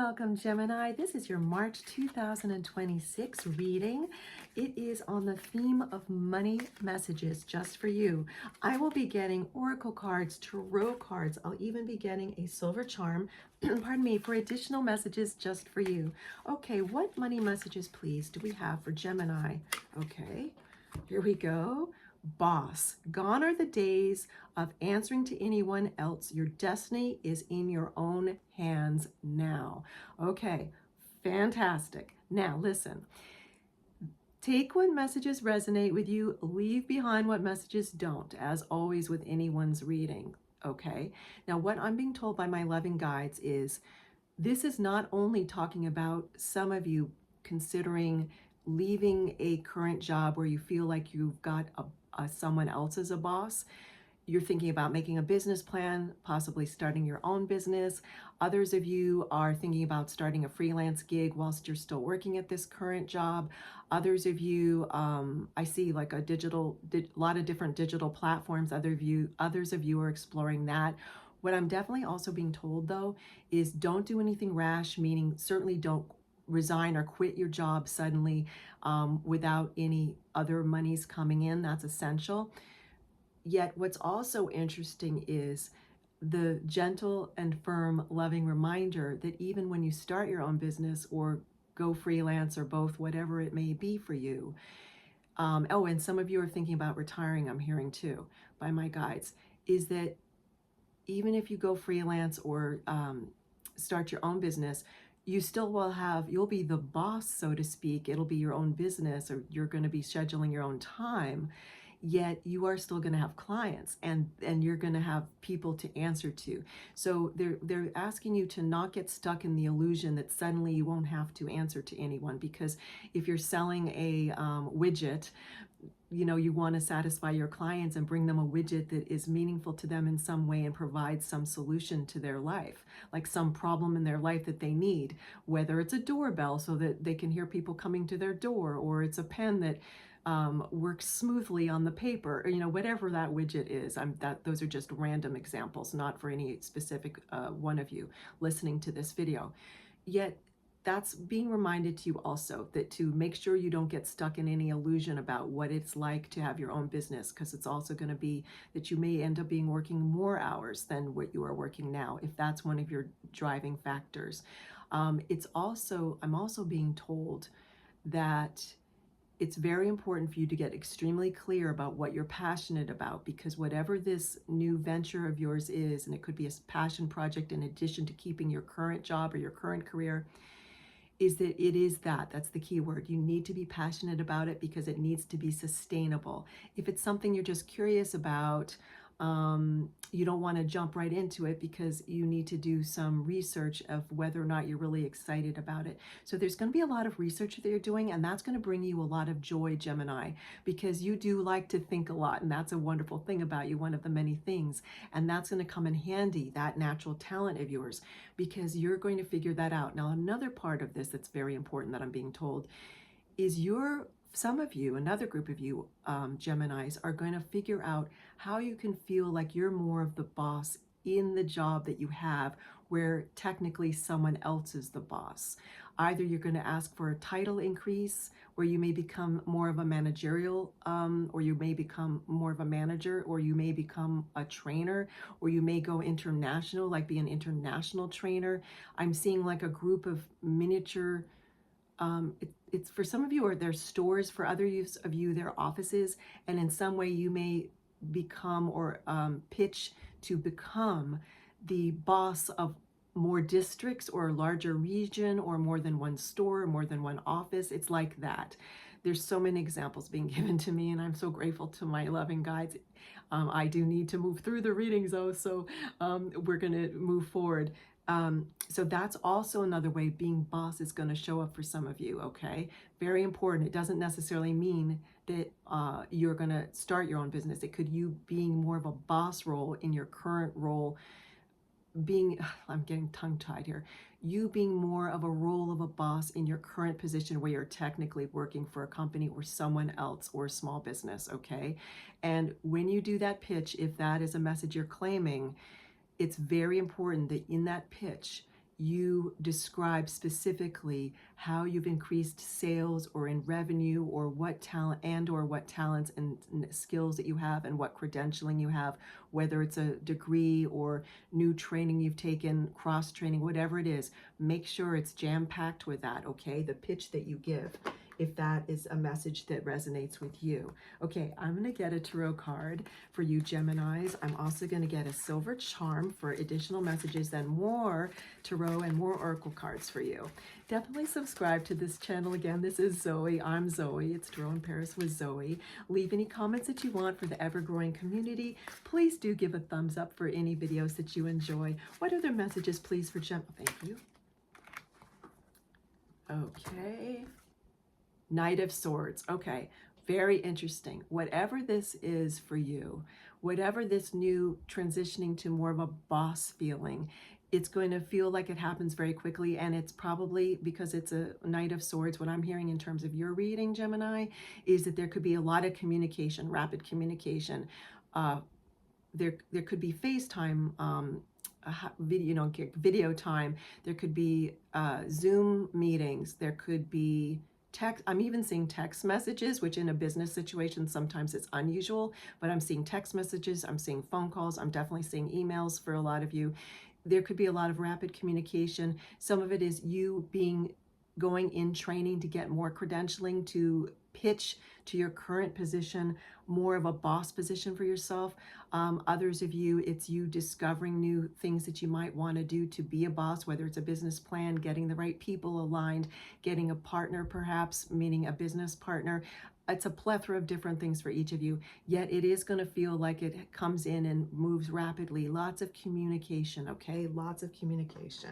welcome, Gemini. This is your March 2026 reading. It is on the theme of money messages just for you. I will be getting oracle cards, tarot cards. I'll even be getting a silver charm, pardon me, for additional messages just for you. Okay, what money messages, please, do we have for Gemini? Okay, here we go. Boss, gone are the days of answering to anyone else. Your destiny is in your own hands now. Okay, fantastic. Now listen, take what messages resonate with you, leave behind what messages don't, as always with anyone's reading. Okay, now what I'm being told by my loving guides is this is not only talking about some of you considering leaving a current job where you feel like you've got someone else as a boss. You're thinking about making a business plan, possibly starting your own business. Others of you are thinking about starting a freelance gig whilst you're still working at this current job. Others of you, I see like a lot of different digital platforms. Others of you are exploring that. What I'm definitely also being told though is don't do anything rash, meaning certainly don't resign or quit your job suddenly without any other monies coming in. That's essential. Yet what's also interesting is the gentle and firm, loving reminder that even when you start your own business or go freelance or both, whatever it may be for you. Oh, and some of you are thinking about retiring, I'm hearing too, by my guides, is that even if you go freelance or start your own business, you still you'll be the boss, so to speak. It'll be your own business, or you're going to be scheduling your own time, yet you are still going to have clients and you're going to have people to answer to. So they're asking you to not get stuck in the illusion that suddenly you won't have to answer to anyone, because if you're selling a widget, you want to satisfy your clients and bring them a widget that is meaningful to them in some way and provides some solution to their life, like some problem in their life that they need, whether it's a doorbell so that they can hear people coming to their door, or it's a pen that works smoothly on the paper, or, whatever that widget is. Those are just random examples, not for any specific one of you listening to this video. Yet that's being reminded to you also, that to make sure you don't get stuck in any illusion about what it's like to have your own business, because it's also going to be that you may end up working more hours than what you are working now, if that's one of your driving factors. I'm also being told that it's very important for you to get extremely clear about what you're passionate about, because whatever this new venture of yours is, and it could be a passion project in addition to keeping your current job or your current career, that's the key word. You need to be passionate about it because it needs to be sustainable. If it's something you're just curious about, you don't want to jump right into it because you need to do some research of whether or not you're really excited about it. So there's going to be a lot of research that you're doing, and that's going to bring you a lot of joy, Gemini, because you do like to think a lot, and that's a wonderful thing about you, one of the many things. And that's going to come in handy, that natural talent of yours, because you're going to figure that out. Now, another part of this that's very important that I'm being told is some of you, another group of you, Geminis, are going to figure out how you can feel like you're more of the boss in the job that you have, where technically someone else is the boss. Either you're going to ask for a title increase, where you may become more of a managerial, or you may become more of a manager, or you may become a trainer, or you may go international, like be an international trainer. I'm seeing like a group of miniature, it's for some of you, or there's stores. For others of you, they're offices, and in some way you may become or pitch to become the boss of more districts or a larger region, or more than one store, or more than one office. It's like that. There's so many examples being given to me, and I'm so grateful to my loving guides. I do need to move through the readings though, so we're going to move forward. So that's also another way being boss is going to show up for some of you, okay? Very important. It doesn't necessarily mean that you're going to start your own business. It could you being more of a boss role in your current role, I'm getting tongue-tied here, you being more of a role of a boss in your current position where you're technically working for a company or someone else or a small business, okay? And when you do that pitch, if that is a message you're claiming, it's very important that in that pitch, you describe specifically how you've increased sales or in revenue, or what talent or what talents and skills that you have, and what credentialing you have, whether it's a degree or new training you've taken, cross training, whatever it is. Make sure it's jam-packed with that, okay? The pitch that you give, if that is a message that resonates with you. Okay, I'm going to get a tarot card for you Geminis. I'm also going to get a silver charm for additional messages, then more tarot and more oracle cards for you. Definitely subscribe to this channel. Again, this is Zoe. I'm Zoe. It's Tarot in Paris with Zoe. Leave any comments that you want for the ever-growing community. Please do give a thumbs up for any videos that you enjoy. What other messages, please, for Gem? Thank you. Okay. Knight of Swords. Okay, very interesting. Whatever this is for you, whatever this new transitioning to more of a boss feeling, it's going to feel like it happens very quickly, and it's probably because it's a Knight of Swords. What I'm hearing in terms of your reading, Gemini, is that there could be a lot of communication, rapid communication. There could be FaceTime, video, video time. There could be Zoom meetings. There could be text. I'm even seeing text messages, which in a business situation, sometimes it's unusual, but I'm seeing text messages. I'm seeing phone calls. I'm definitely seeing emails for a lot of you. There could be a lot of rapid communication. Some of it is you going in training to get more credentialing, to pitch to your current position, more of a boss position for yourself. Others of you, it's you discovering new things that you might want to do to be a boss, whether it's a business plan, getting the right people aligned, getting a partner perhaps, meaning a business partner. It's a plethora of different things for each of you, yet it is going to feel like it comes in and moves rapidly. Lots of communication, okay? Lots of communication.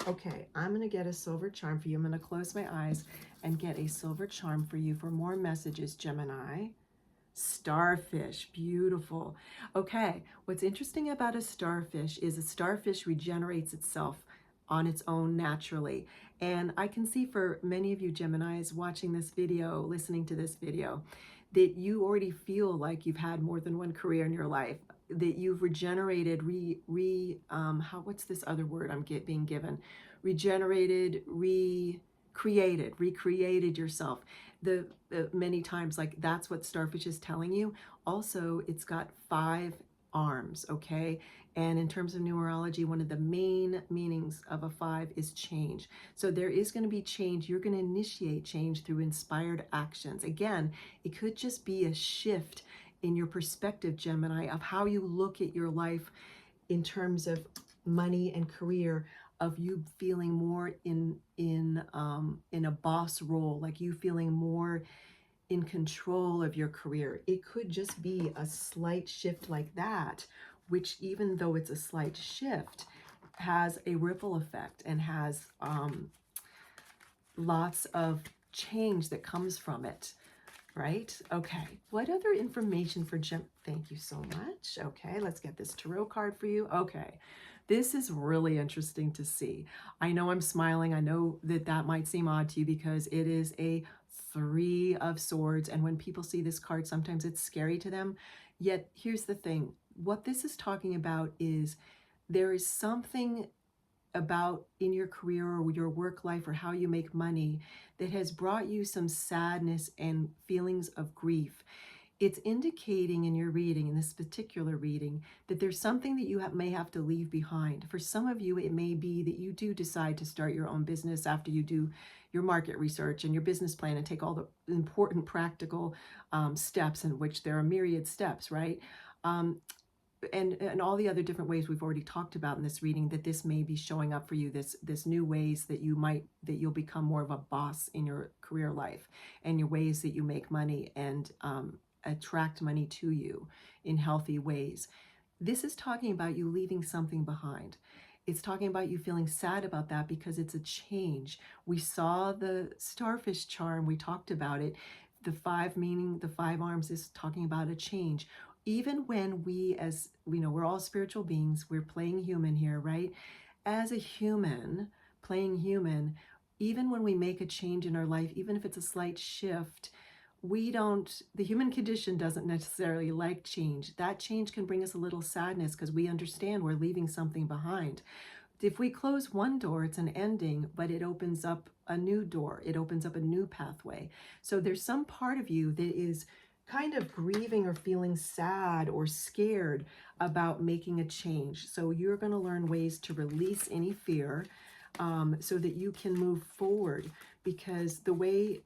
Okay, I'm going to get a silver charm for you. I'm going to close my eyes and get a silver charm for you for more messages, Gemini. Starfish, beautiful. Okay, what's interesting about a starfish is a starfish regenerates itself on its own naturally. And I can see for many of you Geminis watching this video, listening to this video, that you already feel like you've had more than one career in your life, that you've regenerated, what's this other word I'm being given? Regenerated, recreated yourself. The many times, like that's what starfish is telling you. Also, it's got 5 arms, okay? And in terms of numerology, one of the main meanings of a 5 is change. So there is going to be change. You're going to initiate change through inspired actions. Again, it could just be a shift in your perspective, Gemini, of how you look at your life in terms of money and career, of you feeling more in a boss role, like you feeling more in control of your career. It could just be a slight shift like that, which, even though it's a slight shift, has a ripple effect and has lots of change that comes from it, right? Okay, what other information for Gem? Thank you so much. Okay, let's get this tarot card for you. Okay, this is really interesting to see. I know I'm smiling. I know that that might seem odd to you because it is a 3 of Swords, and when people see this card, sometimes it's scary to them. Yet here's the thing, what this is talking about is there is something about in your career or your work life or how you make money that has brought you some sadness and feelings of grief. It's indicating in your reading, in this particular reading, that there's something that you may have to leave behind. For some of you, it may be that you do decide to start your own business after you do your market research and your business plan and take all the important practical steps, in which there are myriad steps, right? And all the other different ways we've already talked about in this reading, that this may be showing up for you, this new ways that you'll become more of a boss in your career life, and your ways that you make money and attract money to you in healthy ways. This is talking about you leaving something behind. It's talking about you feeling sad about that because it's a change. We saw the starfish charm, we talked about it. The 5, meaning the 5 arms, is talking about a change. Even when we, as we know, we're all spiritual beings, we're playing human here, right? As a human, playing human, even when we make a change in our life, even if it's a slight shift, the human condition doesn't necessarily like change. That change can bring us a little sadness because we understand we're leaving something behind. If we close one door, it's an ending, but it opens up a new door. It opens up a new pathway. So there's some part of you that is kind of grieving or feeling sad or scared about making a change. So you're going to learn ways to release any fear, so that you can move forward, because the way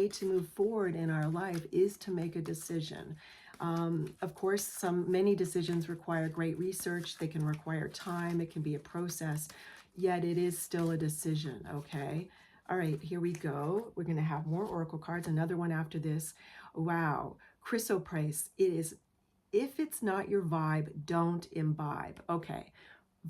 to move forward in our life is to make a decision. Of course, many decisions require great research. They can require time. It can be a process, yet it is still a decision. Okay. All right, here we go. We're going to have more oracle cards. Another one after this. Wow. Chrysoprase. It is, if it's not your vibe, don't imbibe. Okay.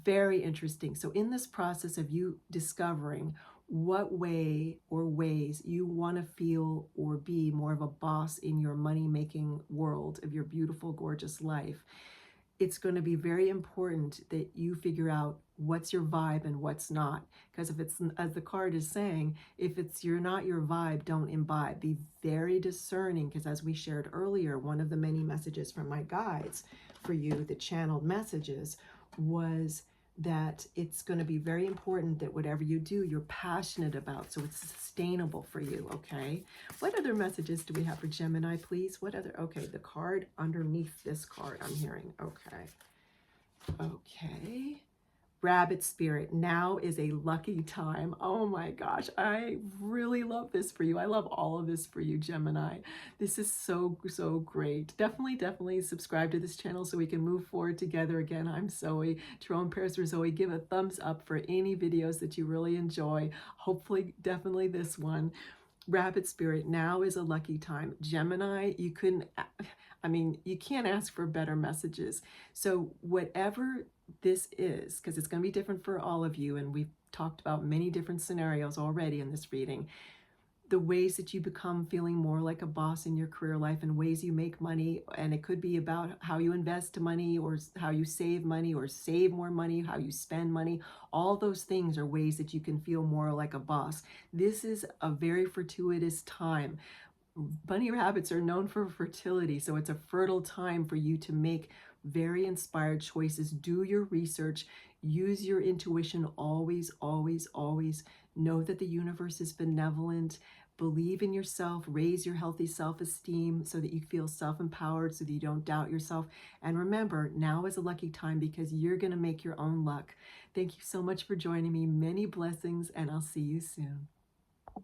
Very interesting. So in this process of you discovering what way or ways you want to feel or be more of a boss in your money-making world of your beautiful, gorgeous life, it's going to be very important that you figure out what's your vibe and what's not. Because if it's, as the card is saying, if it's you're not your vibe, don't imbibe. Be very discerning, because as we shared earlier, one of the many messages from my guides for you, the channeled messages, was that it's going to be very important that whatever you do, you're passionate about, so it's sustainable for you. Okay. What other messages do we have for Gemini, please? What other? Okay, the card underneath this card I'm hearing. Okay. Okay. Rabbit spirit, now is a lucky time. Oh my gosh, I really love this for you. I love all of this for you, Gemini. This is so, so great. Definitely subscribe to this channel so we can move forward together. Again, I'm Zoe. Jerome Prayers for Zoe. Give a thumbs up for any videos that you really enjoy. Hopefully, definitely this one. Rabbit spirit, now is a lucky time. Gemini, you can't ask for better messages. So whatever this is, because it's going to be different for all of you, and we've talked about many different scenarios already in this reading, the ways that you become feeling more like a boss in your career life and ways you make money. And it could be about how you invest money or how you save money or save more money, how you spend money. All those things are ways that you can feel more like a boss. This is a very fortuitous time. Bunny rabbits are known for fertility, so it's a fertile time for you to make very inspired choices. Do your research, use your intuition always, always, always. Know that the universe is benevolent. Believe in yourself, raise your healthy self-esteem so that you feel self-empowered, so that you don't doubt yourself. And remember, now is a lucky time because you're going to make your own luck. Thank you so much for joining me. Many blessings, and I'll see you soon.